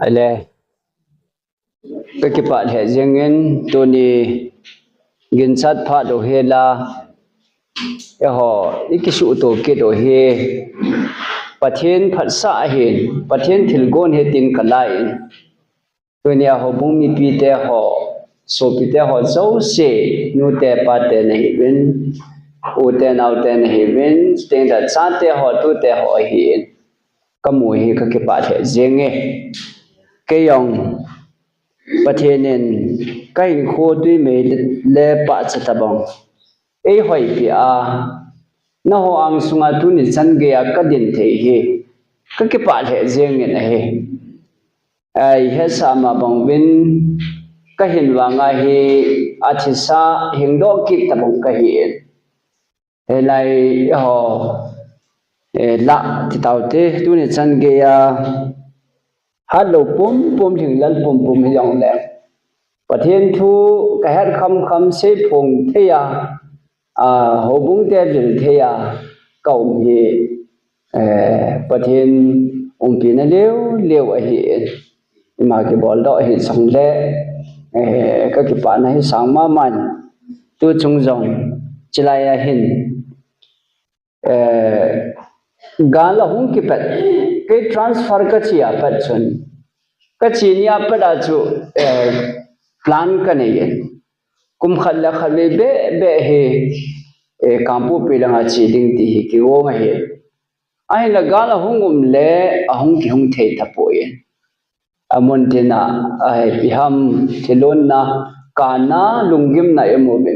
ale pekipa the jengin tuni ginsat pha do hela ho ikisu to ke do he pathen phat sa hin pathen thilgon he tin kalai tunia ho bumi pi te ho so pi te ho zo se nu te pa te nahi win u te nau te nahi win sting da cha te ho tu te ho hi kamu hi ka ke pa the jenge ke yong pathenin kai kho tui me le pa cha tabong ei hoi pi a na ho ang sunga tu ni chan ge ya ka din the hi ka ke pa the jenge na he ai he sa ma bong win ka hin wa nga hi athisa hingdo ki tabong ka hi he lai ho la ti tau te tu ni chan ge ya hello pum pum thing lal pum pum hi yong le pathen thu ka her kham kham se phung the ya ho bung te bil the ya kaum hi pathen pi na leo leo a hi mà cái bol đó hiện xong lẽ các cái bạn này sáng mà mạnh tôi chung rong chỉ là hiện gan là không kịp cái transfer cái gì à phát sinh cái gì nhỉ phát ra chú plan cái này cũng khá là khá là bé bé he campu pe là chỉ định thì cái ô mà he ai là gan là không lẽ không cái không thể thắp bội amontina ai biham thilonna kana lungim na emobe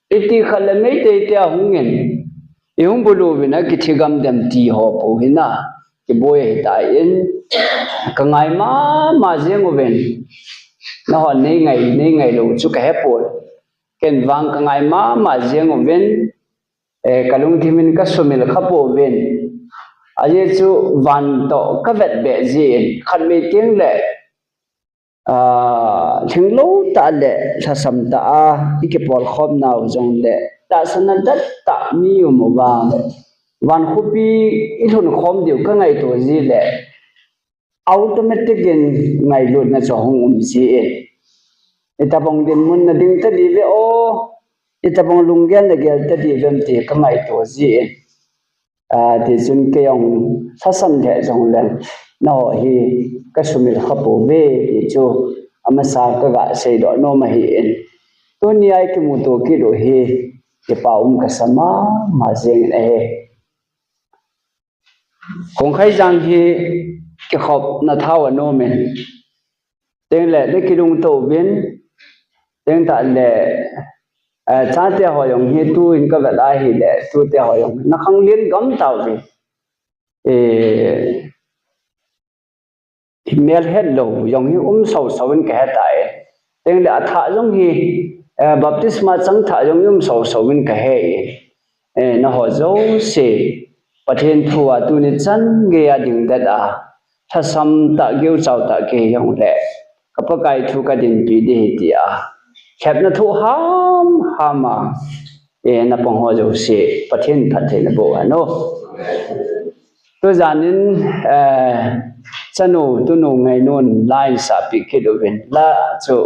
iti khalame te te hungen ihum bulu bina kithigam dem ti ho po hina ki boy ta in kangai ma jengoben na ho nei ngai lo chu ka hepol ken wang kangai ma jengoben kalung thimin ka sumil khapo ben aje chu van to ka vet be ji khan me teng le thing lo ta le sa sam ta a ikepol khom naw jong le ta sana dat ta mi mo ba van khupi ilhun khom diu ka ngai to ji le automatic in ngai lut na cho hong ji itabong din mun na ding ta di le o itabong lunggen le gel ta di vem ti ka ngai to ji thì chúng cái ông phát sinh hệ dòng lên nó hi cái số mình khắp bộ về thì cho ama sa cái gã xây đó nó mà hiện tôi ni ai cái mù tô cái đồ hi cái bảo cái sama mà riêng này cũng khai rằng hi cái khop nó thao ở nó mình tên là cái đông tô biến tên tại là cha te ho yong hi tu in ka vela hi le tu te ho yong na khang lien gam tau vi email hello yong hi so in ka tai teng le atha jong hi baptisma chang tha yong so in ka he na ho zo se pathen thua tu ni chan ge ya ding da da tha sam ta geu chau ta ke yong le kapakai thu ka din pi di ti a khép nó thu hama na pong ho jo se pathen phathe na bo ano to janin chanu tu no ngai non line sa pi ke do ben la cho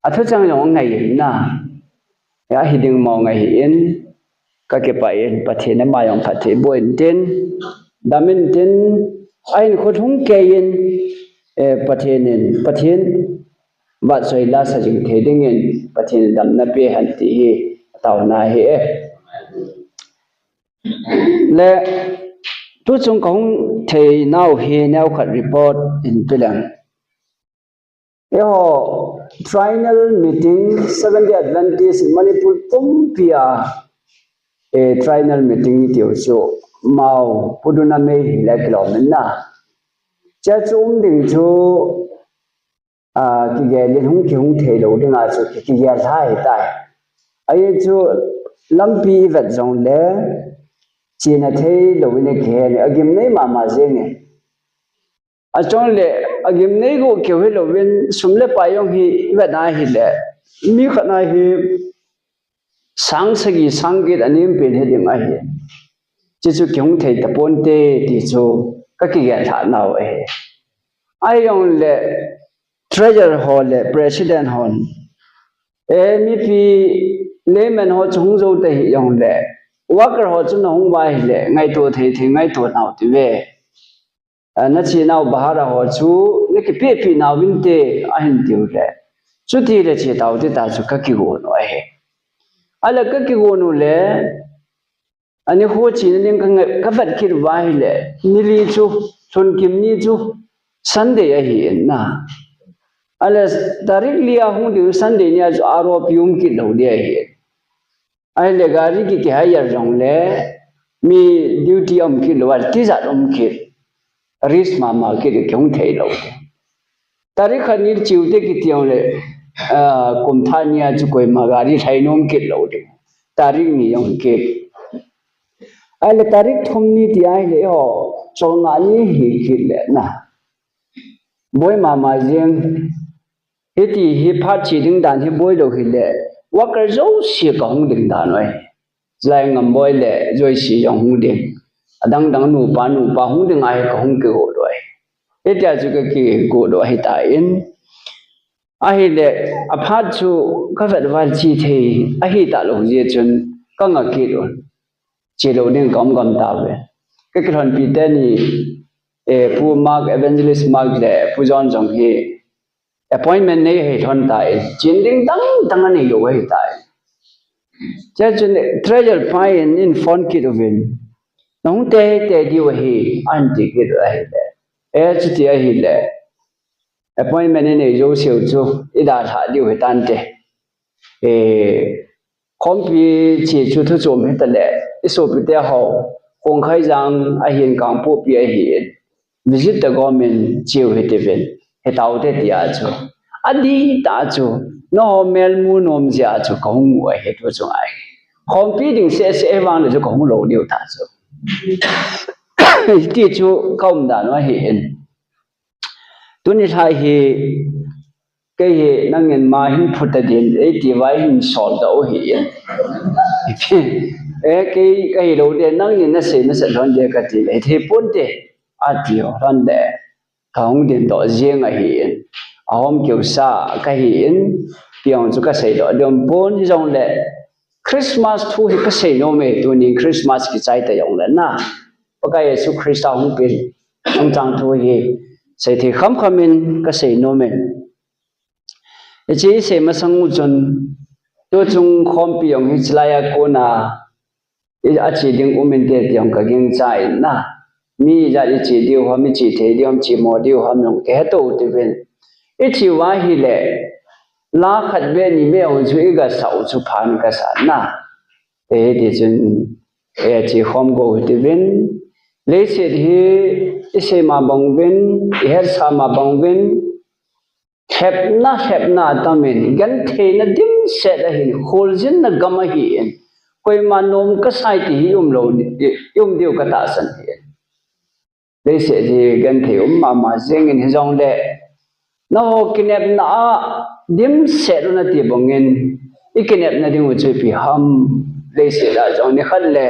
athu chang yong ngai na ya hiding mo ngai in ka ke pa in pathe na ma yong phathe bo in ten damin ten ai ko thung ke in pathen và rồi là sử dụng thế đương nhiên và thì đầm na pe hẳn thì tàu na hệ lệ tôi chúng cũng thấy nào hệ nào khẩn report in bilang yo final meeting Seventh Day Adventist in Manipur Pumpia final meeting tiêu cho mau puduna me lệ kilom na cha chung ding cho cái ghé liên hung thế đâu đi ngã chỗ cái ghé thay tại ấy chỗ lâm pi vật dòng lẽ chỉ là thế đâu đi ghé này agim này mà riêng này ở trong lẽ agim này có kiểu hết đâu bên sum lẽ phải用 hi vật này hi lẽ mi khát này hi sáng sagi sáng kết anh em bên hết đi ngay hi chỉ chỗ kiểu thế tập bốn tê thì chỗ các cái ghé thả nào ấy ai yong le treasure hall le president hall mi pi layman ho chung zo te yong le worker ho chung hong bai le ngai to the ngai to naw ti ve na chi naw bahara ho chu ne ki pi naw win te a hin tiu le chu ti le chi taw te ta chu ka ki go no he ala ka ki go no le ani ho chi ne ka vat ki bai le ni li chu chun kim ni chu Sunday a hi na ala tarik liya hung di Sunday ni chu aro pium ki lo le hi ai le gari ki ha yar jong le mi duty om ki lo ti za om ki ris mama ki kyong thei lo tarik khanir chiute ki tiang le kum thania chu koi ma gari thai nom ki lo de tarik ni yong ki ai le tarik thom ni ti ai le ho chong na ni hi ki le na boy mama jeng hiti hi phat chi ding dan hi boy lo hi le worker zo si ka hung ding dan oi zai ngam boy le joi si yong hung ding adang dang nu pa hung ding ai ka hung ke ho doi eta chu ka ki go do hi ta in a hi le a phat chu ka vat wal chi the a hi ta lo je chun ka nga ki do chi lo ding kom ta ve ka kron pi te ni pu mark evangelist mark le pu jon jong hi appointment nei he thon tai chin ding dang ani yo he tai cha chun treasure find in phone ki do vin nong te di wa he anti ki do he le chu ti he le appointment nei yo siu chu ida tha di we tan te khom pi chi chu thu chom he ta le iso pi te ho kong khai jang a hin kang pu pi a hi visit the government chiu he te ven he tau te ti a chu adi ta chu no mel mu nom ja chu kong mu he tu chu ai khom pi ding se wang le chu kong lo liu ta chu ti chu kaum da no he en tu ni thai he cái hệ năng nhân mà hình phật điện ấy thì vai hình sọt đâu hệ cái đầu tiên năng nhân nó sẽ làm gì cái gì ấy thì bốn thế à điều làm để không điện đó riêng ở hiện hôm kiểu sa cái hiện tiếng chúng ta sẽ đó đường bốn trong lệ Christmas thu thì cái sẽ nó mấy tu nên Christmas cái trái tay ông lên na cái Giêsu Christ ông biết ông trang thu thì sẽ thì khám mình cái sẽ nó mình chỉ xem mà sang chun tôi chung không bị ông hít lại cô na chỉ tiếng umen để tiếng cái tiếng trái na mi ra chỉ điều ham chỉ thế điều chỉ một điều ham用cái tổ thì bên chỉ vài hi lệ lá khát bên ni mấy ông chú cái sầu chú phan cái sản na thế thì chun chỉ không go thì bên lấy sẽ thì xem mà bông bên hết sa mà bông bên hẹp na tamen gan the na dim se da hin kholjin na gama hi koi ma nom ka sai ti lo yum dio ka ta san hi le se ji gan the ma jeng in jong le no kinep na dim se ro na ti bongen ikinep na ding u che pi ham le se da jong ni khat le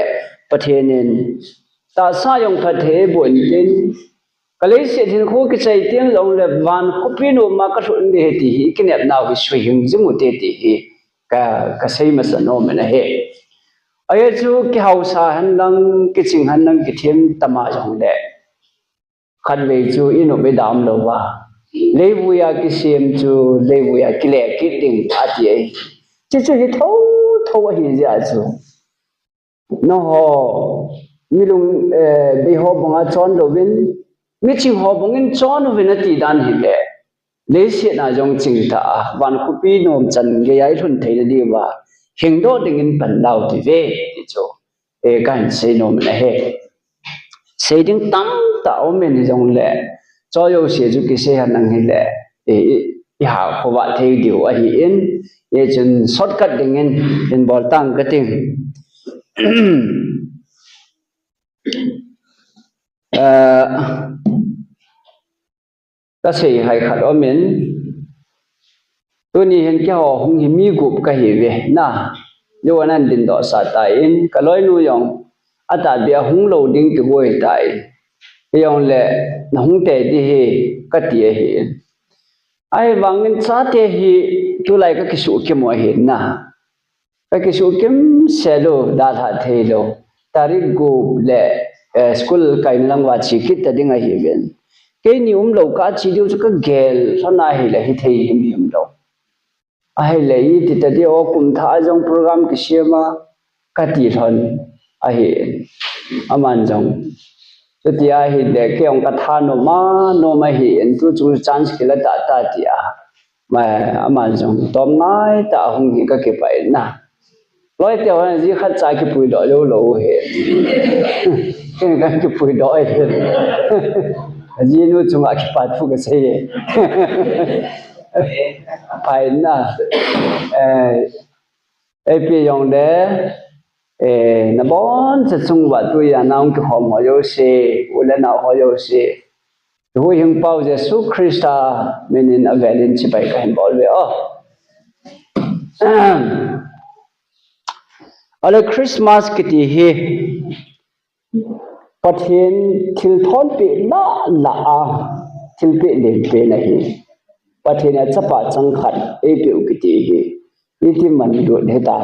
pathenin ta sa yong pathe bon tin cái sẽ thì khu cái chạy tiếng lòng là van khu pin mà cái chuyện này thì cái này nào cái suy hình dung một thì cái xây mà sản nó mình hệ ấy chú cái hậu sa hắn đang cái chuyện hắn đang cái thêm tâm à trong đấy khăn về chú ino bị đam lâu ba lấy vui à cái xem chú lấy vui à cái lệ cái tiếng à chị chứ chú cái thâu hiện ra chú nó họ mi lung bị họ bằng à chọn đồ bên mi ching ho bongin chon vena ti dan hi le le se na jong ching ta van khu pi nom chan ge yai thun thei di ba hing do ding in pan lao ti ve ti cho kan se nom na he se ding tam ta o men jong le cho yo se ju ki se han nang hi le ha kho wa thei diu a hi in chun shortcut ding in bol tang ka ting cái gì hay khát ở mình tôi nhìn cái họ không hiểu mi gục cái gì vậy na nếu anh anh định đó sát tại cái lối nuôi ông ở tại địa không lâu đến cái buổi tại Hiyong le nahung te di hi katia hi. Ai wangin sa te hi tu lai ka kisu ke mo hi na. Ka kisu kim selo da tha the lo. Tarik go le school kai lang wa chi kit ta ding a hi ben. Ke ni lo ka chi du ka gel sa na hi le hi thei him lo. Ai le yi ti ta di o kum tha jong program ki shema ka ti thon a hi aman jong. Jadi ahi le ke ong katha no ma hi entu chu chance kila ta dia ma aman jong tom nai ta hong hi ka ke pai na loi te wan ji khat cha ki pui do lo he ke ka ki pui do he ji nu chu ma ki pa thu ka se ye pai na pi yong de na bon sa chung wa tu ya naung ki hom ho yo se ula na ho yo se hu hing pau Jesu Christa menin avelin chi bai ka bol ve ale Christmas ki ti hi pathin thil thon pe na la a thil pe le pe na hi pathin a chapa chang khat e pe u ki ti hi ti man do he ta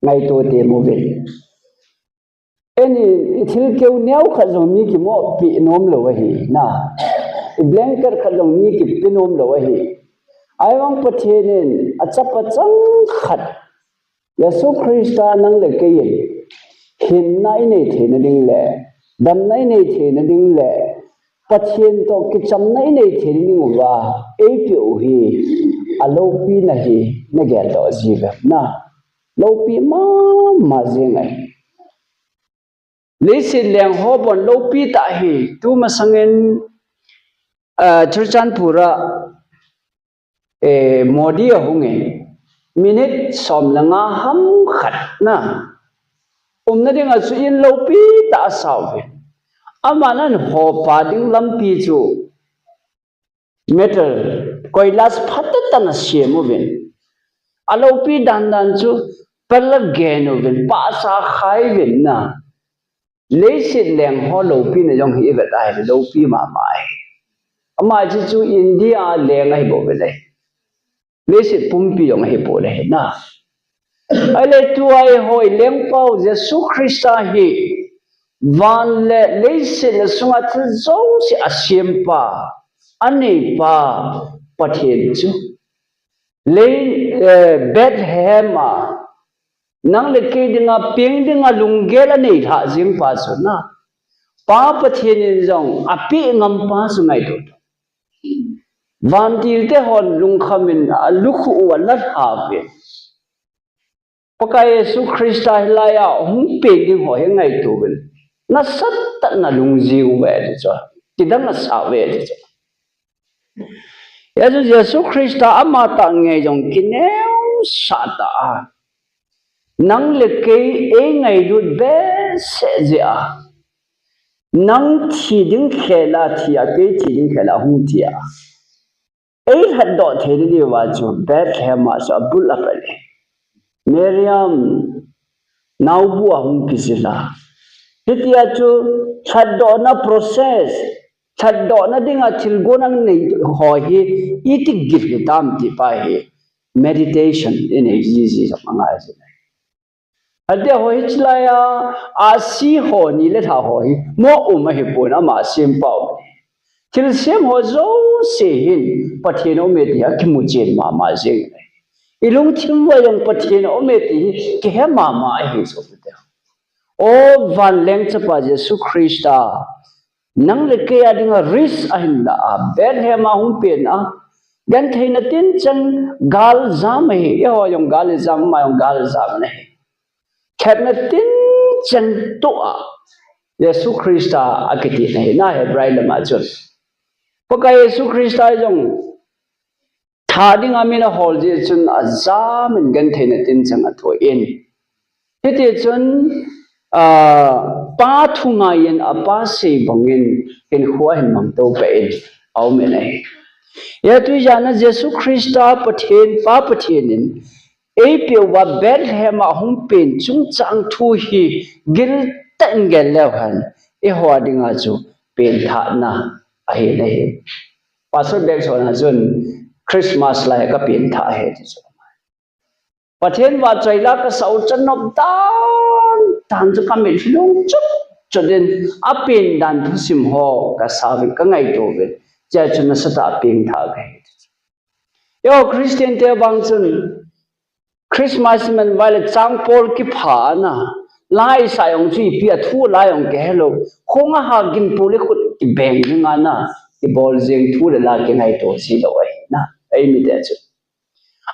ngay tôi tìm một việc, anh thil kêu neo khát giống như cái mỏ bị nôm lâu vậy na, blanket khát giống như cái bị nôm lâu vậy, ai mong phát hiện à chấp bắt chăng khát, Giêsu Christa năng lực cái gì, hiện nay này thế nó đinh lệ, đâm nay này thế nó đinh lệ, phát hiện to cái chấm nay này thế nó đinh và, ấy biểu hi, à lâu pi này hi, nó ghé đó gì vậy na. Lâu pi mà riêng ấy lấy xin leng ho bon lâu pi ta hi tu mà sang en churchan pura modi hong e minute som langa ham khat na na ding a su in lâu pi ta sao ve amanan ho pa ding lam pi chu metal koilas phat ta na siemu ven alo pi dan chu pala geno vin pa sa khai vin na lấy sit leng ho lo pi na jong hi ga dai lo pi ma mai ama chi chu India leng ai bo ve le lấy sit pum pi jong hi bo le na ai le tu ai hoi leng pau Jesu Christa hi van le lấy sit na sunga thu zo si asiem pa ani pa pathen chu lấy Bethlehem ma nang le ke dinga ping dinga lunggela nei tha jing pa so na pa pathian in jong api ngam pa su ngai do van til te hon lung khamin lukhu wala ha ve paka Yesu Christa hilaya hung pe ding ho he ngai tu ben na sat ta na lung jiu ve de cho tidang na sa ve de cho Yesu Christa ama ta ngai jong kineu sa ta nang le ke e ngai du be se ja nang thi ding khela thia ke thi ding khela hu thia e had do the di wa chu Bethlehem ma sa bul apale Miriam nau bu hum kisila hitia chu chaddo na process chaddo na dinga chilgo nang nei ho hi iti git tam ti pa hi meditation in exercise amanga ase ade ho hichlaya asi ho ni le tha ho hi mo um hi pona ma sim pau til sem ho zo se hin patheno me ti ha kimu chen ma ma je ilung thim wa yang patheno me ti ke ha ma ma hi so te o van leng chapa Jesu Christa nang le ke adinga ris ahin la Bethlehem ma hum pe na gan theina tin chang gal zam hi yo yong gal zam ma yong gal zam ne khapna tin chan to Yesu Christa akiti nei na Hebrai lama chun paka Yesu Christa jong thading amina hol je chun azam in gan theina tin chang atho in hete chun pa thunga yen apa se bangin in huwa hin mam to pe in au me nei ya tu jana Yesu Christa pathen pa pathenin April wa Bethlehem hum pen chung chang thu hi gil tan gel lew han e ho dinga chu เป็นฐานนะอาเหตุในเหตุปัสสุดเด็กส่วนนั้นจนคริสต์มาสไลก็เป็นฐานเหตุส่วนประเทศว่าใจรักก็สาวจะนบตานจะกำเนิดที่ลงจุดเด่นอาเป็นดันทุสิมโฮก็สาวิก็ไงตัวเวเจ้าจุนสตาเป็นฐานเหตุโยคริสเตียนเทบังจนคริสต์มาสมันวันละจังโพลกิผานะไล่สายองจีเปียทูไล่องแกฮัลโหลคงหากินปูเลขุดแบ่งงานนะที่บอลเสียงทูเลลากินไอตัวสีดอยนะไอ้มีแต่จุ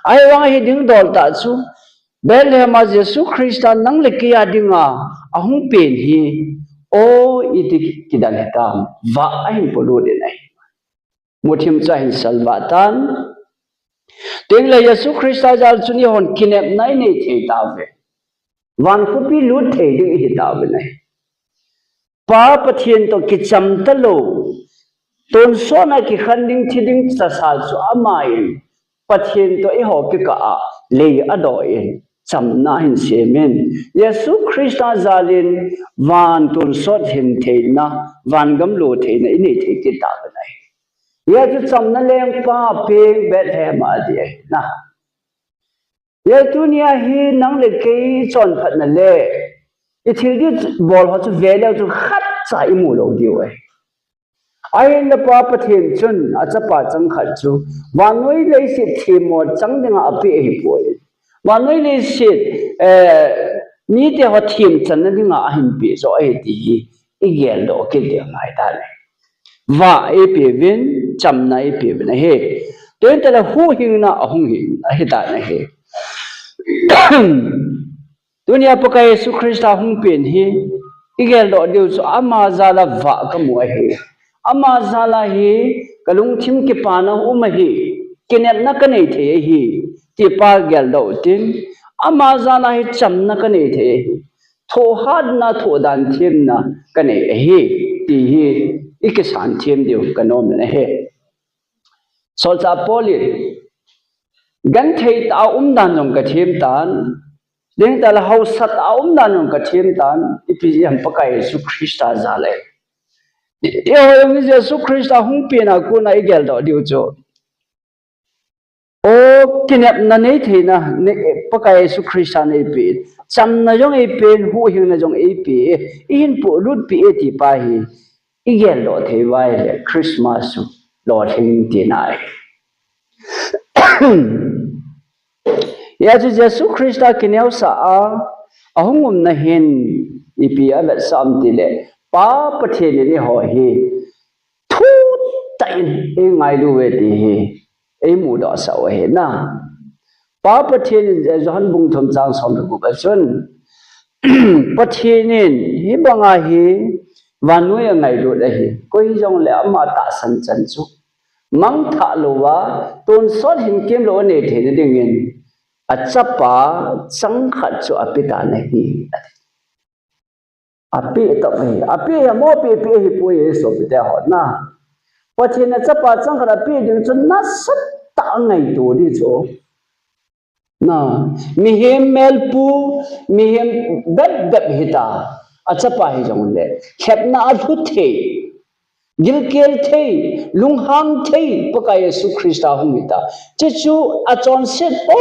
ไอ้วังให้ดึงดอลตาจูเบลเลมาเยซูคริสต์นั่งเล็กยาดึงอ่ะอาหงเป็นฮีโอ้อิติกิดันเหตามว่าไอ้ปูโลเดนัยมุทิมใจหินสัลวาตันถึงเลยเยซูคริสต์จะจุนี่หอนกินเอบないนี่เทตาเววันคุปีลุดเทดึงเหตาเวนัยป้าปะเทียนตัวกิจจำตโลต้นโซนักขันดิ้งที่ดิ้งจะสาสุอามาอินปะเทียนตัวไอหอกกะเลยอดอยจำนาหินเสมินเยซูคริสต์จาลินวันต้นโซหินเทนะวันกำโลเทนะอินี่เทกิตาเวนัยยาจุจำนั่นเองป้าเพงเบ็ดแหมาดีนะยาตุนียฮีนังเล็กจนพัดนั่นเล่อีทีนี้บอลเขาจะเวลาจะขัดใจมูลดีเว้ยไอ้เนี่ยป้าประเทศจนอาจจะป้าจังขัดจูวันนี้เลยสิทีมอจังดึงอาเปียป่วยวันนี้เลยสินี่เดี๋ยวทีมจันนั่นดึงอาหินปีโซไอ้ดีอีเกลโลกิเดียไม่ได้เลยว่าไอ้เปียวินจำนายเปียวินเฮ้เดินแต่ละหูหิงนะหงหิงไอ้ได้นะเฮ้ดุนยาปกายสุคริสต์หงเป็นเฮอีเกลโลเดียวอามาซาลาว่าก็มัวเฮอามาซาลาเฮกลุงทิมกิปานะอุมเฮกินเนนักเนเทเฮที่ปาเกลโลตินอามาซาลาเฮจำนักเนเทโทหัดนะโทดันทิมนะกันเนเฮที่เฮอีกสันทิมเดียวกันโนมนะเฮโซลซาโพลิกันเทตาดันงกทิมตันเรื่องแต่ละเฮาสัตว์ดันงกทิมตันอีพิจิมปกายสุคริสต์จาเลเออมิเยซูคริสต์หงเปียนะกูนะอีเกลดอดิวโจโอ้กินเนบนันนี่ทีนะปกายสุคริสต์นี่ปีจำนะจงไอเป็นหูหิงนะจงไอปีอินปูรุดปีเอติปาฮีอีเกลดอเทวายเลคริสต์มาสลอหิงตีนายยาจูเยซูคริสต์กินเอาสาอาหงุมนะเห็นอีปีอะไรสามติเลป้าประเทศนี้หอเฮทุกตันเองไงดูเวทีเฮไอมูดอสาวเฮนะป้าประเทศนี้จะหันบุงทมจางสมดุกุบชนประเทศนี้ฮิบังอาเฮวันนู้ยังไงดูได้เฮก็ฮิจงเลอมาตาสันจันจุมังทะโลวะต้นสดหิมเกมโลเนเทนดิ่งเงินอาจับป้าสังขัดจุอภิตานะฮีอาเปียต่อไปอาเปียโมเปียเปียฮิปุยสมเด็จหอนะพอเทียนจะป้าจังขนาดเปียดึงจนน่าสัตตังไงตัวดิโจนะมีเฮมเมลปูมีเฮมเบ็ดเบ็ดฮิตาอาจับป้าฮิจงเลยแคบนาทุเทกิลเกลเทลุงฮัมเทปกายสุคริสต์หงมิตาเจจูอาจารย์เสร็จโอ้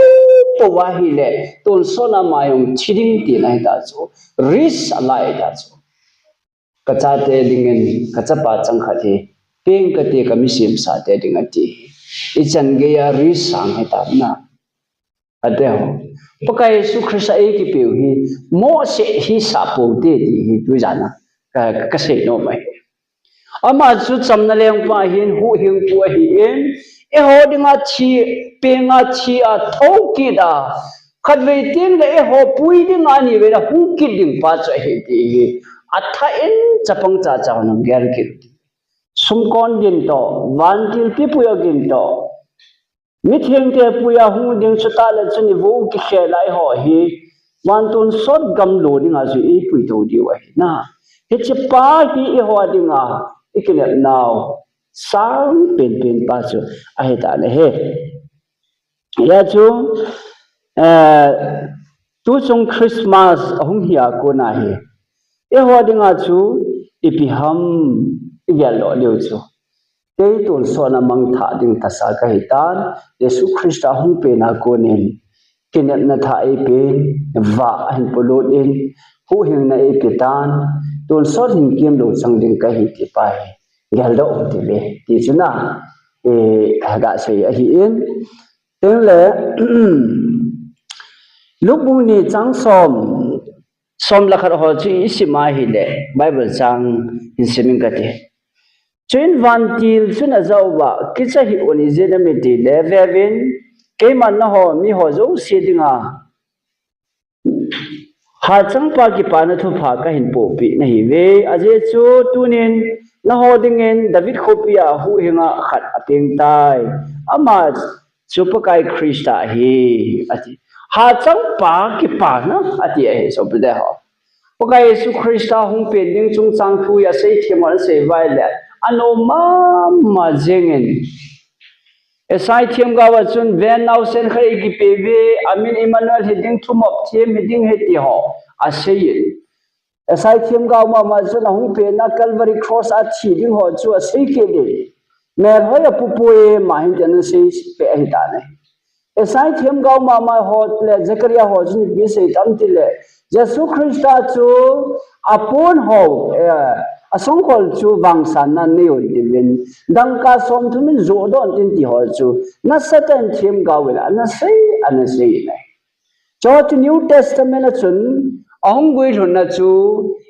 ตัววาฮิเลต้นสนามายงชิดิงตีนายตาจูริสอะไรตาจูกระจายเตดิเงินกระจับป้าจังขัดเฮเพ่งกระเตกมิสิมสาเตดิงตีอีจันเกียริสสังให้ตานะอันเดียวปกายสุคริสต์เอกิเปียวฮีโมเสฮิสาปูเตดีฮีดูจานะกษตรโนมัยอามาจุดจำนั่นเองว่าเห็นหูเห็นปัวเห็นเอโหดิงาชีเปงาชีอาท้องกิดาขัดเวทีนเลยเอโหปุยดิงานี่เวลาหูกิดดิงป้าจะเห็นดีอัฐาเอ็นจะพังจ่าจ่าหนังเกลกิดสมกรดินโตวันที่พี่ปุยกินโตมิเทียงเตปุยหูดิงสุดท้ายแล้วจะนี่วูกิเขลัยหอฮีวันตุนสดกำลูดิงาสุอีปุยโตดีไว้นะเฮจิป้าฮีเอโหดิงาอีกเนี่ยนาวสังเป็นป้าจูอาเหตุอะไรเฮยาจูตูจงคริสต์มาสหงเหียกูนาเฮเอหัวดิงาจูอีพิฮัม Christmas หงเหียกูนาเฮเอหัวดิงาจูอีพิฮัม igel lo liu chu ke tun so na mang tha ding ta sa ka hitan Yesu Krista hung pe na ko nin kinet na tha e pen va hin polot in hu hing na e pitan tun so hin kim lo chang ding ka hi ti pai gel do ti le ti chuna ka ga sei a hi in ten le lúc bu ni chang som la khat ho chi isima hi le Bible chang in simin ka ti Chuin van til chun a zau ba kicha hi oni zena mi ti le vevin ke man na ho mi ho zo si dinga ha chang pa ki pa na thu pha ka hin po pi na hi ve aje chu tunin na ho dingen David khopia hu hinga khat apeng tai ama chupa kai Krista hi ati ha chang pa ki pa na ati e so bde ho Pakai Yesu Krista hung pen ding chung chang thu ya sei themon sei vai le ano ma jengin esai them ga wa chun ven now sen khai ki pv amin Emmanuel heading thum of them heading heti ho a sei esai them ga ma chun hung pen na Calvary cross a thi ding ho chu a sei ke le mer ho ya pu pu e ma hin jan sei pe ai ta ne esai them ga ma ho le Zechariah ho chun bi sei tam ti le Yesu Krista chu apon ho asong kol chu wangsan na neo divin dangka som thumin zo don tin ti ho chu na satan them gawela na sei nei church New Testament chun ahung gui thun na chu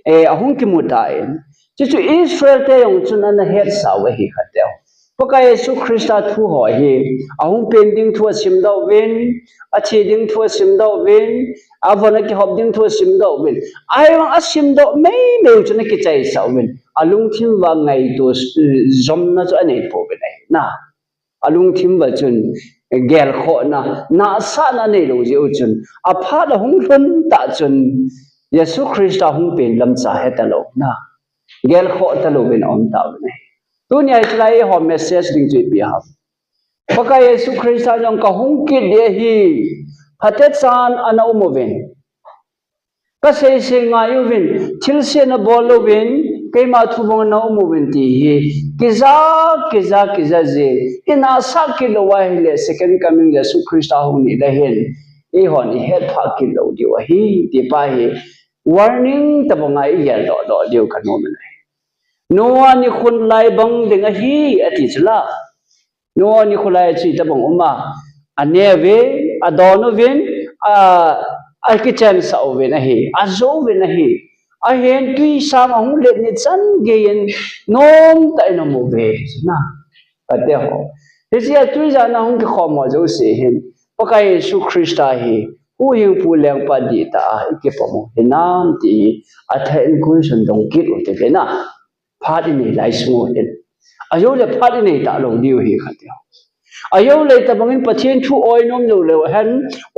ahung ki mutai chu Israel te yong chun na het sawe hi khateo Pakai Yesu Krista thu ho hi ahung pending thu sim do win achi ding thu sim do win avona ki hob ding thu sim do win ai wang asim do me chun ki chai sa win alung thim wa ngai to zom na chu anei po be nai na alung thim wa chun gel kho na sa na nei lo je chun a pha da hung thun ta chun Yesu Krista hung pen lam cha hetalo na gel kho ta lo win om ta be nai Dunia itlai ho message ding chui pi ha Pakai Yesu Krista jong ka hung ki de hi phatet san ana umovin ka sei se nga yu vin thil se na bolo vin ke ma thu bong na umovin ti hi kiza je ina sa ki lo wa hi le second coming Yesu Krista hu ni la hen e ho ni het pha ki lo di wa hi ti pa hi warning ta bong ai ya do dio ka no me Noa ni khun lai bang ding a hi ati chula Noa ni khulai chi ta bang uma aneve adono vin a kitchen sa ven a hi a zo ven a hi a hen tui sam ang le ni chan gein nom ta no mo ve na ate ho hisia tui ja na hung ki khom mo zo se hen pakai Yesu Krista hi hu hing pu leng pa di ta ke pomo enam ti a thain kun sun dong kit u te na Phadi nei lai smo en ayo le phadi nei ta lo diu hi khatya ayo le ta bangin pathian thu oi nom lo le han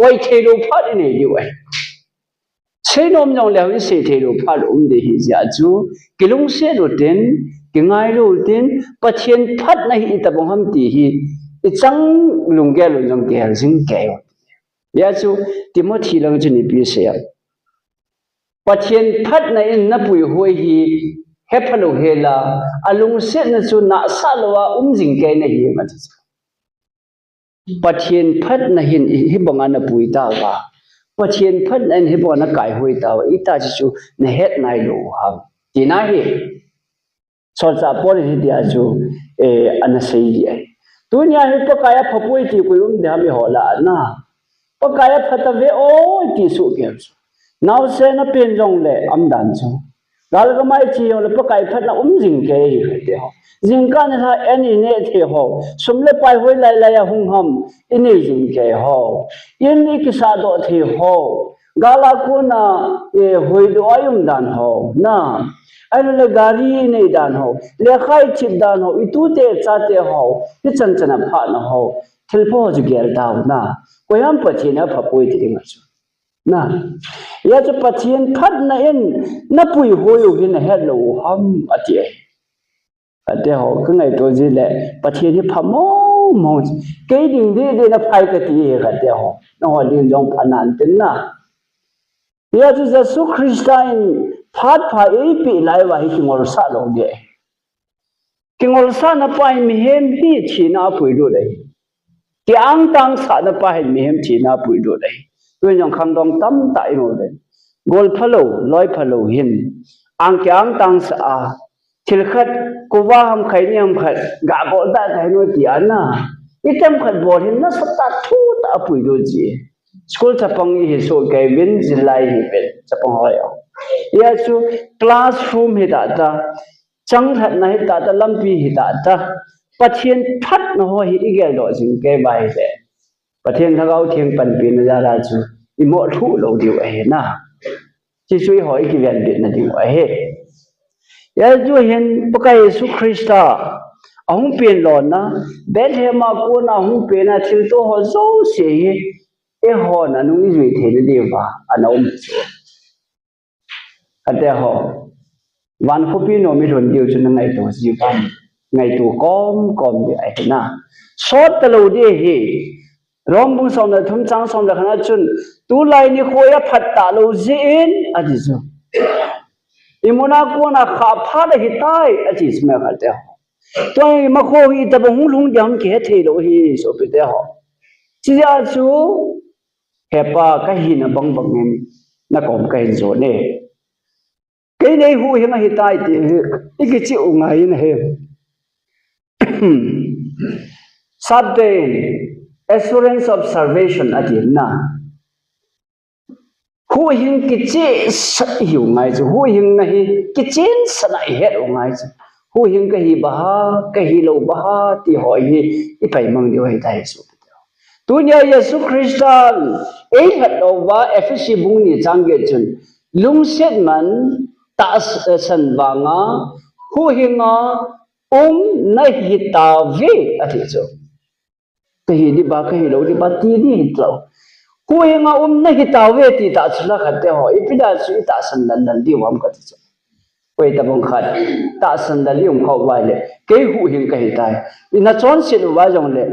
oi the lo phadi nei diu ai sei nom nyong le hin se the lo phad de hi ja chu kilung se lo ten kingai lo ten pathian phat na hi ta bang ham ti hi chang lung ge lo jong ke jing ke ya chu Timothy lang chu ni pi se ya pathian phat na in na pui hoi hi hepalo hela alung se na chu na salwa jing ke na hi ma pathian phat na hin hi bonga na pui ta wa pathian phat na hi bonga na kai hoi ta wa ita chu na het nai lo ha ti na hi so cha por hi dia chu ana sei ai dunya hi pakaya phapoi ti ko da mi hola na pakaya phatave oi ti su ke now se na pen jong le am dan chu gal ga mai chi yo le pakai phat na jing ke hi te ho jing ka na ha any ne the ho sum le pai hoi lai lai hung ham ini jing ke ho yin ni ki sa do the ho gala ko na hoi do ayum dan ho na ai le gari nei dan ho le khai chip dan ho itu te cha te ho ki chan chana pha na ho thil pho ju gel daw na koyam pathi na phapoi ti ma chu na ya chu pathian phat na in na pui hoyu hin hello ham ati ate ho kangai to ji le pathian ni phamo mo ke ding de na phai ka ti ka te ho no ho din jong phanan tin na ya chu Jesu Christain phat pha e pi lai wa hi ngor sa lo de kinh ngol sa na pai mi hem hi chi na pui du đấy ki ang tang sa na pai mi hem chi na pui du đấy tôi nhong khang dong tam tại ngol đấy gol phalo loi phalo hin ang ki ang tang sa a thil khat ko wa ham khai ni ham khat ga gol da thai no ti ana itam khat bor hin na sat ta thu ta pui du ji school chapang hi so kai win jilai hi pe chapang ho ya ya chu classroom hi da ta chang that na hi ta ta lampi hi ta ta pathian that na ho hi igel do jing ke bai se pathian thagau thieng pan pi na ja ra chu imo thu lo diu a he na chi sui hỏi ki ven bit na diu a he ya chu hin pakai su krista ahung pen lo na bethema ko na hung pe na thil to ho zo se hi e ho na nu ni zui the de ba anom chu ate ho van khopi no mi ron diu chu na ngai to ji ba ngai to kom de ai na sot ta lo de hi rom bu som na thum chang som da khana chun tu lai ni khoya phat ta lo zin a ji chu imuna ko na kha pha da hi tai a ji sme kha te toi ma kho hi ta bong lung jam ke the lo hi so pe te ho chi ya chu hepa ka hi na bang bang nem na kom ka hin zo ne cái này hu hiện hiện tại thì cái chịu ngày này certain assurance of salvation ở điểm na hu hiện cái chế hiểu ngày chứ hu hiện này cái chế sẽ lại hết ở ngày chứ hu hiện cái hi cái hi lâu thì hỏi hi cái phải mang điều hay tại số tu nhớ Giêsu Christ ấy hết đâu và Ephesus bung ni trang cái chân lung xét man ta san vanga hu hinga na hi ta ve ati cho cái đi ba cái lo đi ba ti đi lo hu hinga na hi ta ve ti ta chula khate ho ipida chu ta san nan di wam ka cho quay ta bong khat ta san da lium kho vai le ke hu hing ka hi tai ina chon sin wa jong le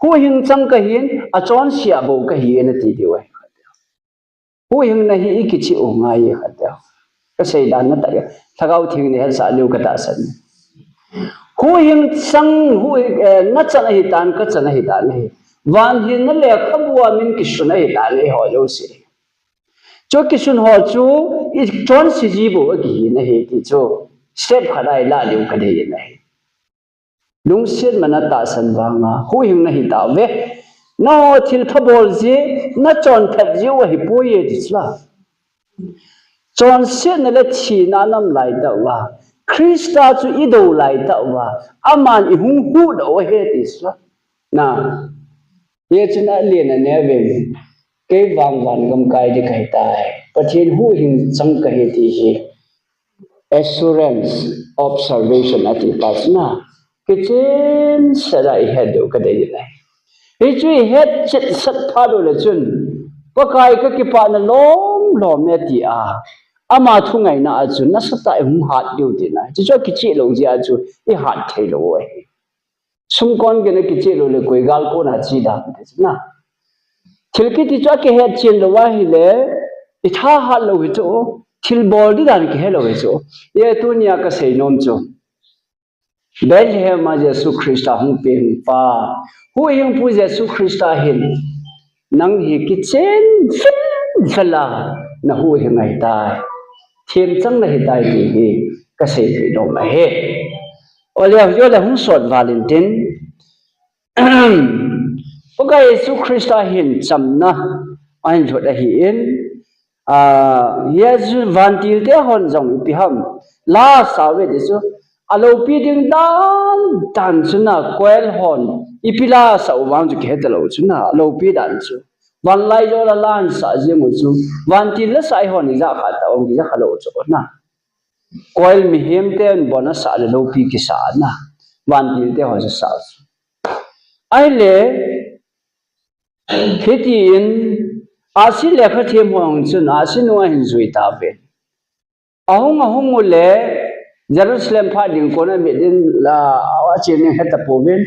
hu hing chang ka hin a chon sia bo ka hi na ti di wa hu hing na hi ki chi o ngai khate cái xây đàn nó tại thằng thiên này sẽ lưu cái tạ sân hu hình sang hu nó chân này tàn cái chân này tàn này van hin nó lẹ khắp bùa mình cái xuân này tàn này họ lâu xí cho cái xuân họ chú ít chọn sĩ gì bộ cái gì này thì cho step khá đại là lưu cái này này đúng xuyên mà nó tạ sân vàng à hu hình này tạo về nó thil thắp bol gì nó chọn thật gì vậy bùi gì là chọn xét này là chỉ na nam lại đâu mà Christa chú ý đồ lại đâu mà aman ihung hu đâu hết đi sao na ye chú na liền này về cái vàng vàng gam cái đi cái tai bắt trên hu hình sang cái thì assurance of salvation at the pass na cái trên sẽ lại hết đâu cái đấy này cái chú hết chết sắt phá đồ là chun bắt cái pa na lom mẹ ti à ama thu ngày na chu na sa tai hung hat diu ti na chu ki chi lo ji a chu I hat thei lo we sum kon ge ne ki chi lo le koi gal ko na chi da te na thil ki ti cha ke he chin lo wa hi le I tha hat lo hi chu thil bol di dan ki he lo hi chu ye tu nya ka sei nom chu Bethlehem ma Jesu Christa hung pe hung pa hu yung pu Jesu Christa hin nang hi ki chen fala na hu hi ngai tai thiên chăng này đại thì cái sự bị động là hết, ở đây giờ là hung sốt Valentine, cái Jesus Christ hiện chấm na, anh cho đã hiện, Jesus Valentine thế hòn dòng bị hầm, la sao vậy chứ, alo bị điên đan chứ na quẹt hòn, ipila sao vang cho cái đó chứ na alo bị đan chứ. Van lai jo la lan sa je mu chu van ti la sai hon za kha ta ong za khalo chu na coil mi hem te an bona sa le lo pi ki sa na van ti te ho sa ai le khiti in asi le kha them hong chu na asi no hin zui ta be ahong le Jerusalem pha ding ko na me din la awa che ne heta po ben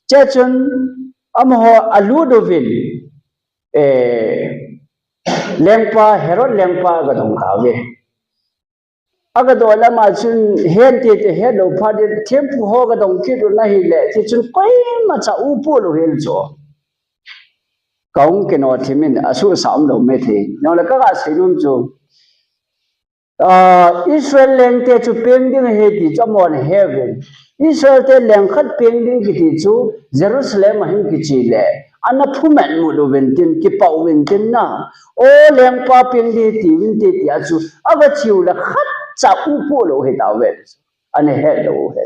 che chun am ho alu do vin lengpa Herod lengpa ga dong ka ve aga do la ma chun hen te he lo pha de them pu ho ga dong ki do na hi le ti chun koi ma cha u pu lo hel cho kaung ke no thimin asu sam lo me the no la ka sai lum chu Israel leng te chu peng ding he ti chamon heaven Israel te leng khat peng ding ki ti chu Jerusalem hin ki chi le ana phuman mu lo wen tin ki pau wen tin na o leng pa peng di ti win te ti a chu aga chiu la khat cha u pu lo he ta we ane he lo he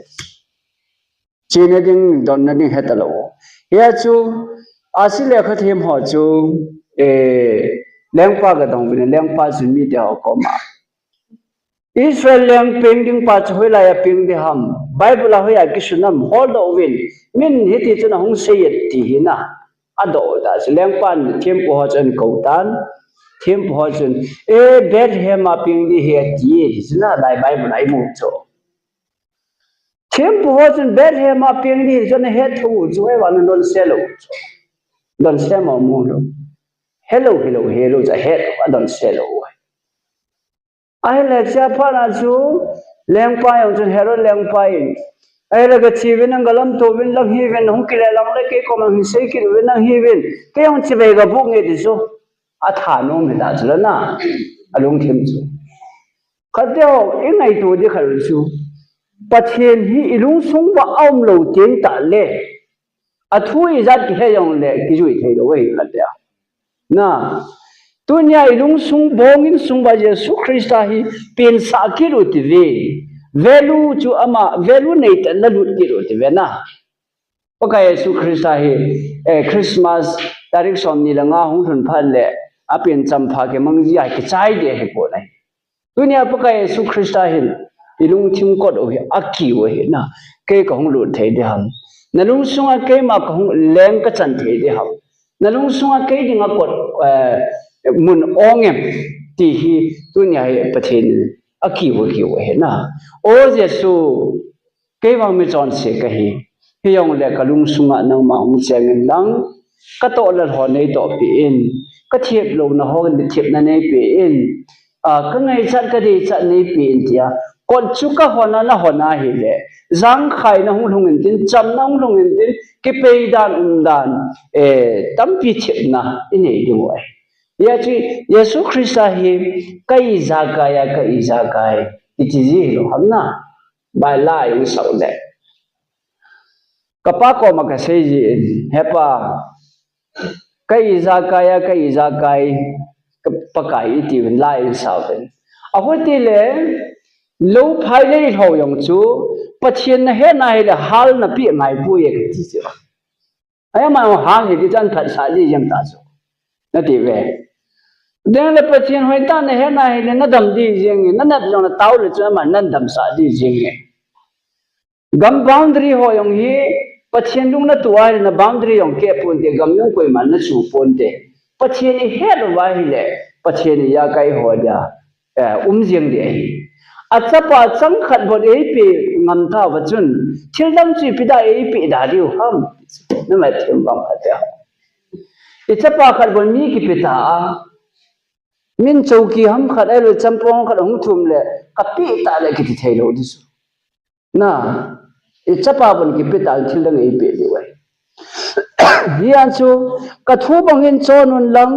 chi na ding don na ding he ta lo ya chu asile khat hem ho chu e leng pa ga dong bin leng pa chu mi ta ko ma Israel leng pending pa choi la ya ping de ham Bible la hoya kisunam hold the win min hiti chuna hong se yet ti hina ado da leng pan them po chen ko tan them po chen e Bethlehem ma ping di he ti chuna lai Bible ai mu cho them po chen Bethlehem ma ping di chuna he thu chu e wan non se lo don se ma mu lo hello cha he don se lo ai le cha pha na chu leng pa yong chen hero leng pa in ai la ga chi win ang galam to win lang hi win hong ki le lang le ke ko mang sei ki win ang hi win ke yong chi be ga bu nge di so a tha no me da chla na alung them chu kha te ho e ngai to di khal chu pathen hi ilung sung ba aum lo ten ta le a thu i zat ki he yong le ki jui thei do wei la te na Dunia ilung sung bongin sung ba Yesu Krista hi pen sakit uti value chu ama value nei tan na lut ki uti ve na paka Yesu Krista hi Christmas tarik som ni la nga hung thun phan le a pen cham pha ke mang ji ai ki chai de he ko nai dunia paka Yesu Krista hi ilung thim ko do hi akki we hi na ke ko hung lut thei de ham nalung sung a ke ma ko hung leng ka chan thei de ham nalung sung a ke ding a ko mun ongem ti hi tunya he pathin aki wo ki wo he na o Jesu ke wang me chon se ka hi yong le kalung sunga nang ma ung cheng nang ka to la ho nei to pi in ka thiep lo na ho ni thiep na nei pi in ka ngai chat ka di chat nei pi in tia kon chu ka ho na hi le zang khai na hung lung in tin cham na hung lung in tin ki pe dan tam pi thiep na in ei di wo ya chi Yesu Krista hi kai zakai iti ji lo hamna bai la yu sau le kapa ko ma ka sei ji hepa kai zakai pakai iti la yu sau den a ho ti le lo phai le ho yong chu pathian na he na he le hal na pi ngai pu ye ti chi ai ma ha ni ti chan phat sa ji yam ta so na ti ve then le pathian hoi ta na he na he na dam di jing na na jong na tau le cha ma nan dam sa di jing gam boundary ho yong hi pathian dung na tuwa na boundary yong ke pon de gam yong koi man na su pon de pathian ni he lo wa hi le pathian ya kai ho ja jing de a chapa chang khat bo de pe ngam tha wa chun thil dam chi pi da e pi da ri ham na ma them bang kha ta e chapa khat bo mi ki pi ta min chौकी हम खत ai lo champong khat hung thum le kapi ta le ki thei lo dis na e chapa bon ki pe tal thil dang ei pe de wai hian chu ka thu bangin chonun lang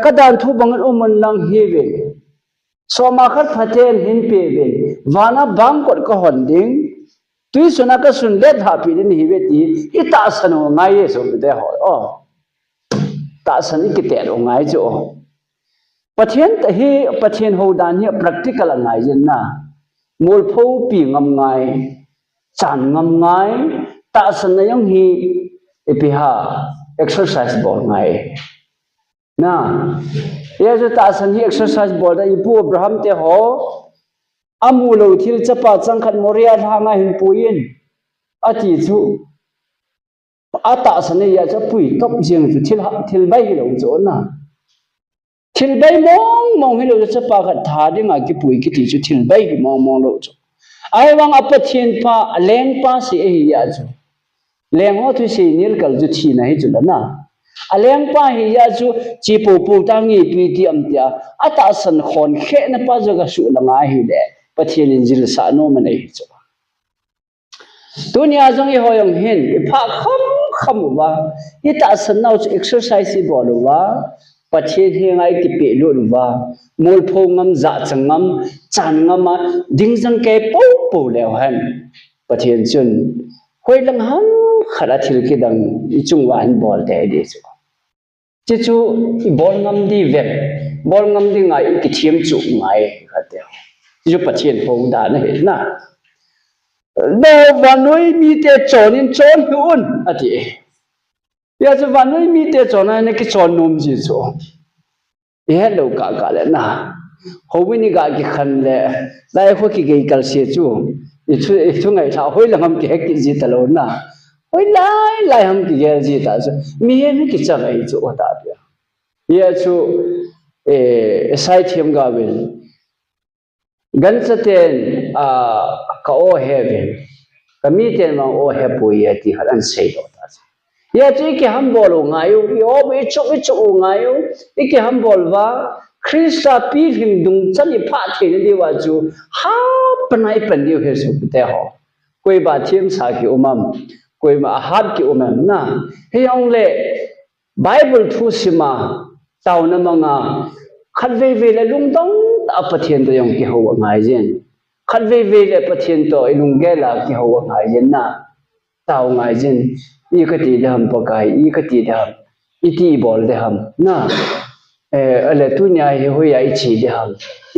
ka dan thu bangin umon lang hi ve so ma khat phaten hin pe ve wana bang kot ka hon ding tui suna ka sun le tha pi din hi ve ti ita sanu ngai ye so de ho o ta san ki te ro ngai chu pathian ta hi pathian ho dan hi practical ngai jen na mol pho pi ngam ngai chan ngam ngai ta san na yang hi epiha exercise bol ngai na ya jo ta san hi exercise bol da ipu Abraham te ho amu lo thil chapa changkhat moria thanga hin puin ati chu ata san ya cha pui top jeng chu thil bai hi lo cho na thil bai mong hi lo cha pa khat tha ding a ki pui ki ti chu thil bai hi mong lo cho ai wang apathian pa leng pa si e hi ya chu leng ho thu si nil kal ju thi na hi chu na aleng pa hi ya chu chi pu pu ta ngi pi ti am tia ata san khon khe na pa jaga su la nga hi le pathian in jil sa no man ei chu dunia jong i hoyong hin pha kham wa i ta san nau exercise i bol wa pathian he ngai ki pe lu wa mol pho ngam za changam chan ngam ding jang ke po le han pathian chun hoi lang ham khara thil ki dang i chung wan bol te de chu chu i bol ngam di ve bol ngam di ngai ki thiam chu ngai ka te chu pathian ho da na he na no vanoi mi te chon in chon hun ati ya chu vanoi mi te chon na ki chon nom ji chu ye lo ka le na ho wi ni ga ki khan le lai ho ki ge kal se chu i thu ngai tha hoi langam ki hek ki ji ta lo na hoi lai ham ki ge ji ta chu mi he mi ki cha ngai chu ta bia ye chu sai thiam ga wen gan chaten ka o heaven kami ten mang o he pu ye ti haran sei do ta ye chu ki ham bol ngai yo be chu ngai yo ki ham bol wa Krista pi him dung chani pha the ni wa chu ha panai pan ni he su te ho koi ba thiam sa ki umam koi ma hat ki umam na he yong le Bible thu sima tau na manga khat ve le lung dong ta pathian to yong ki ho ngai jen khat ve le pathian to ilung ge la ki ho ngai jen na tau ngai jen I ka ti dam pa kai I ka ti dam I ti bol de ham na ale tu nya hi ho ya I chi de ham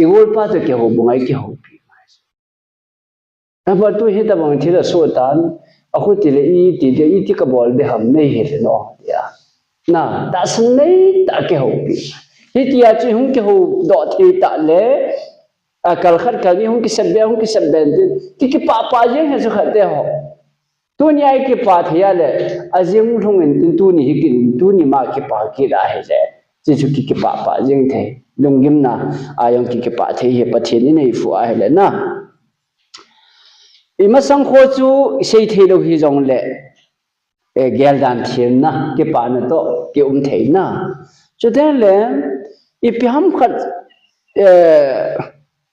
I wol pa to ke ho bu ngai ki ho pi na ba tu hi ta bang thi da so tan a khu ti le I ti de I ti ka bol de ham nei he no ya na ta san nei ta ke ho pi hi ti ya chi hung ke ho do thi ta le kal khat kal ni hung ki sab ben ti ki pa je he so khat de ho dunia ki pa thia le azim thung in tu ni hi kin tu ni ma ki pa ki da he je chi chu ki pa jing the lungim na ayong ki pa the he pathian ni nei fu a he le na I ma sang kho chu sei the lo hi jong le gel dan thien na ki pa na to ki the na chu den le I pi ham khat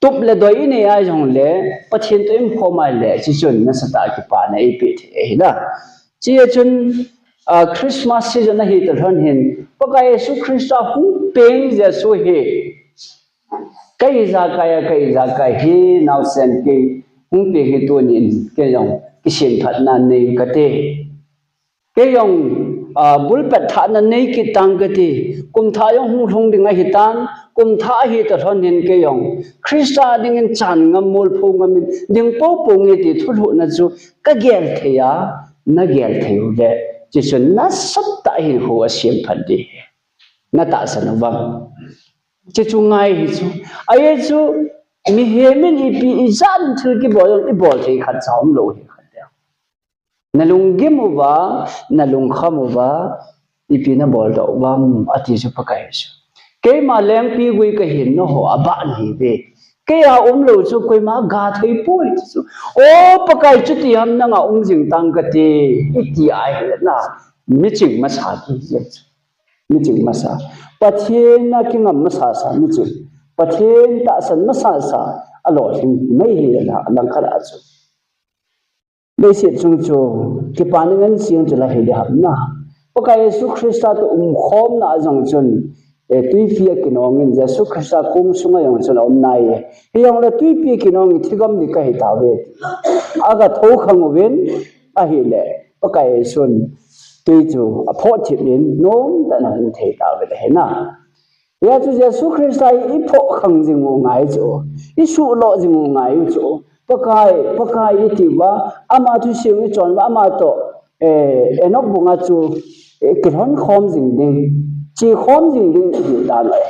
tup le doi ne ya jong le pathian to im kho mai le chi chun na sata ki pa na I pi the na chi chun Christmas season hi to thon hin pa ka Yesu Christa hu peng je so he kai za ka hi now sen ke hu pe hi to nin ke jong ki sin phat na nei ka te ke yong bul pat tha na nei ki tang ka ti kum tha yong hu thong ding a hi tan kum tha hi to thon hin ke yong Krista ding in chan ngam mol pho ngam ding po nge ti thu thu na chu ka gel the ya na gel the u le chi chun na sap ta hi ho a sim phat di na ta san wa chi chu ngai hi chu ai chu mi he min I pi I zan thil ki bol I bol the khat chaum lo hi nalung gimu ba nalung khamu ba I na bol do bam ati su pakai su ke ma lem pi gui ka hin no ho aba ni be ke ya lo chu koi ma ga thei poi su o pakai chu ti ham na nga jing tang ka ti I ti ai na mi ching ma sa ki ye mi ching ma sa pathian na ki ngam ma sa mi ching pathian ta san ma sa alo him mai hi na lang khara chu Bây giờ chúng tôi cái bản ngân siêng cho là hệ đại học na, có cái Yesu Christa to khom na giống chun, tuy phía cái nó ngân Yesu Christa cũng sung ở giống chun ông này, thì ông là tuy phía cái nó ngân thì gom đi cái hệ tạo về, aga thâu khang về, hệ lệ, có cái Yesu tuy chú phốt thiệp đến nôm đã là hình thể tạo về hệ na, ya chú Yesu Christa ít phốt khang gì ngô ngài chỗ, ít sụ lộ gì ngô ngài chỗ. Pakai iti ba ama tu siu chon ba ama to enok bunga chu kilhon khom jing ding chi khom jing ding hi da lai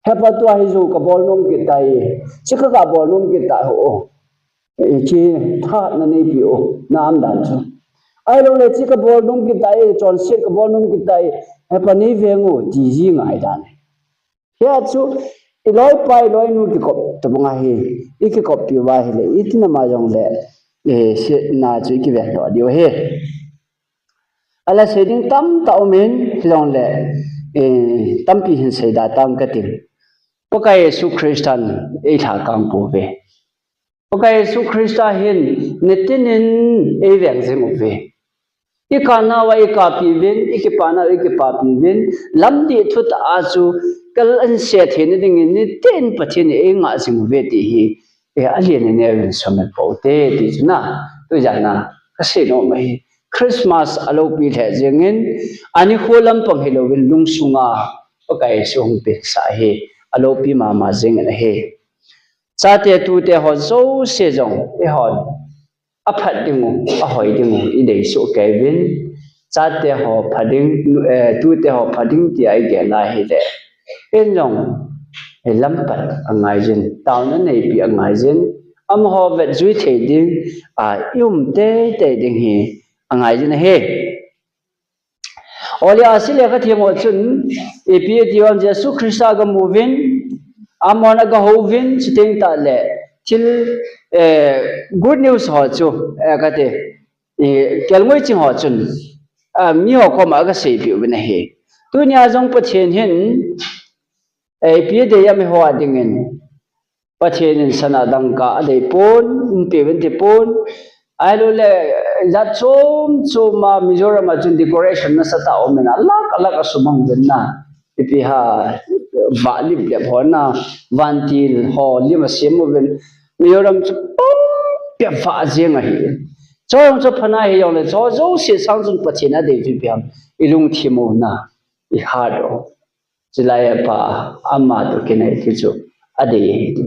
hepa tu hi zo ka bol nom ki tai chi ka bol nom ki ta ho chi tha na nei pi o nam dan chu ai lo le chi ka bol nom ki tai chon sit ka bol nom ki tai hepa ni vengu ji ji ngai dan ya chu loi pai loi nu ki kop to bunga hi ki kop pi wa hi le itina ma jong le se na chu ki ve do dio he ala seding tam ta men long le tam pi hin se da tam ka tin ko ka Yesu Christian e tha kang pu ve okay su Krista hin netinin eveng zengove ikana wa ikapi vin ikipana ikipapi vin lamdi thut azu kal an se thene ding ni ten pathin e nga zengove ti hi e alien ne ne somet pote ti na tu jana kase no mai Christmas alopi the jengin ani kholam pang Halloween lungsunga okay sung pe sa he alopi mama jeng na he cha te tu te ho zo se jong e hon a phat ding a hoi ding I dei so kevin cha te ho phading tu te ho phading ti ai ge la he de en jong e lam pat angai jin taw na nei pi angai jin am ho vet zui the ding a yum te te ding hi angai jin he oli asile ka themo chun epi diwan jesu Krista ga movin amona ga hovin siteng ta le til good news ho chu ka te kelmoi chi ho chun mi ho ko ma ga sei pi ben he tu nya jong pathen hin epi de yam ho adingen pathen sana dang ka adei pon pe ben te pon ai lo le za chom choma Mizoram chun decoration na sata omena alak alak asumang ben na ipi ha valim le phona vantil ho lima semo ben Mizoram chu pe fa jeng a hi chong cho phana hi yong le zo zo se sang jun pachena de ju piam ilung thimo na I ha do jilaya pa amma to kenai ti chu ade hi tu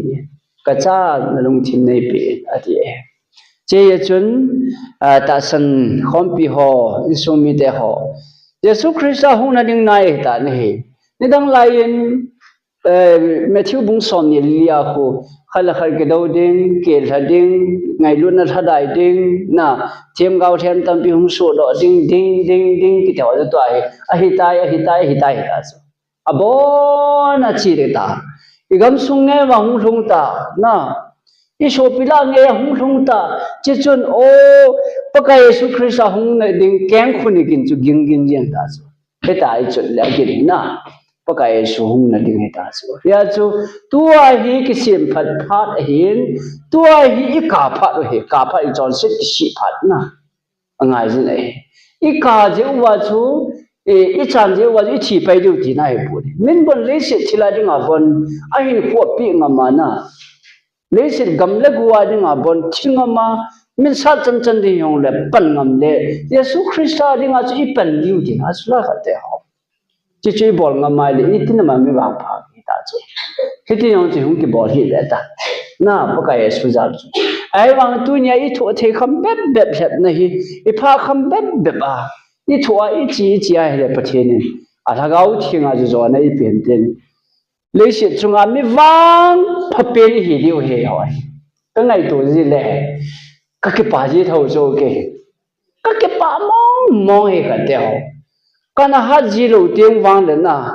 kacha nalung thim nei pe ade chế chun ta san khompi ho isumi de ho Jesu Krista hung na ding nai ta ni ni dang lain Matthew bung som ni lia khu khala khal ke do ding ke tha ding ngai lu na thadai ding na them gao them tam pi hung so do ding ding ding ding ki taw to ai a hi tai ta so abona chi de ta igam sung nge wa hung thung ta na iso pila nge hung thung ta che chun o pakai Yesu Krista hung na ding keng khuni kin chu ging ging yen ta so beta ai chut la gin na pakai Yesu hung na ding ta so ya chu tua hi ki sim phat phat hin tua hi ka phat he ka phat jon sit si phat na angai jin ai I ka je wa chu I chan je wa I thi pai du ti na he pu min bon le se thila ding a bon a hin kho pi ngama na lấy sự gầm lệ của anh ngà bon chinh mà mình sát chân chân đi用了本ngầm lệ Giêsu Christa đi ngà chỉ本lưu đi ngà xuất phát thế học chỉ chơi ball ngầm mai lệ ít nên mà mình vào phá đi ta chứ khi thì用chỉ用cái ball hiện tại ta na bất cái Giêsu giáo ai vang tu nhà ít thua thì không biết biết hết này ít phá không biết biết à ít thua ít chỉ ai là bất thiện à thằng gấu thì ngà chỉ cho này ít biến tiền lấy sự chúng ta vang phật bên hi điều hệ hỏi cái ngày tuổi gì lẽ các cái bà gì thầu cho các cái bà mong mong hệ cả theo cái nào hát gì đầu tiên vang lên à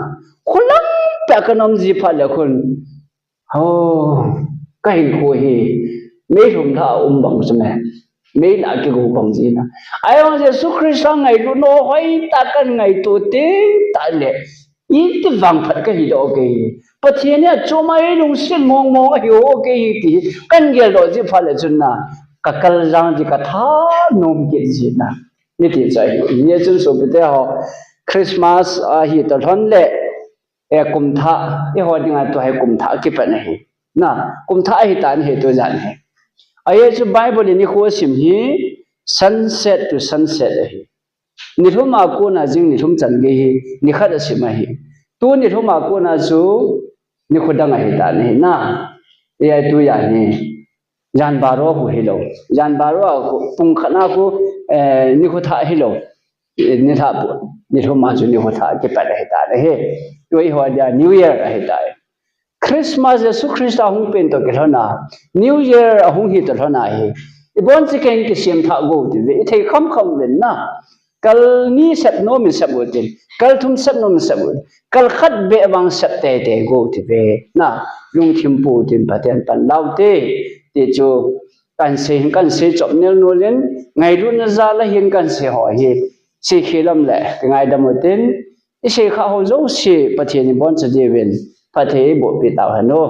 khôn lắm tại cái năm gì phải là khôn cái hình của hi mấy hôm thà bằng什么mấy là cái gỗ bằng gì nè ai ông Giêsu Christ ngày luôn nó hỏi ta cái ngày tuổi tiên tại lẽ ít vang phật cái gì đó bất thiên nhá cho mai lung sinh mong mong hiểu cái gì căn cái đó chỉ phải là chuyện na các cái rằng chỉ cái thà nôm cái gì na như thế vậy như chúng số bây giờ Christmas hi to thon lệ kum tha họ đi ngay tôi hay kum tha cái phần này na kum tha hi tan hi tôi dặn hay ai chứ Bible này khó sim hi sunset to sunset hi ni thum ma ko na jing ni thum chan ge hi ni khat sim hi tu ni thum ma ko na chu ni khodang ai ta ni na ai tu ya ni jan baro hu hello jan baro pung khana ko ni kho tha hello ni tha pu ni thum ma chu ni kho tha ke pa ai ta he tu ho ja new year ai ta Christmas Yesu Christa hung pen to ke thona new year hung hi to thona he ibon chicken ke sim tha go ti ve thei kham len na kal ni sep no mi sep tin kal thum sep no mi sep kal khat be bang sep te go ti ve na lung thim pu tin paten pan lau te chu kan se chop nel no len ngai ru na za la hin kan se ho hi si khilam le ngai dam tin I se kha ho zo se pathian bon cha de wen pathe bo pi taw hano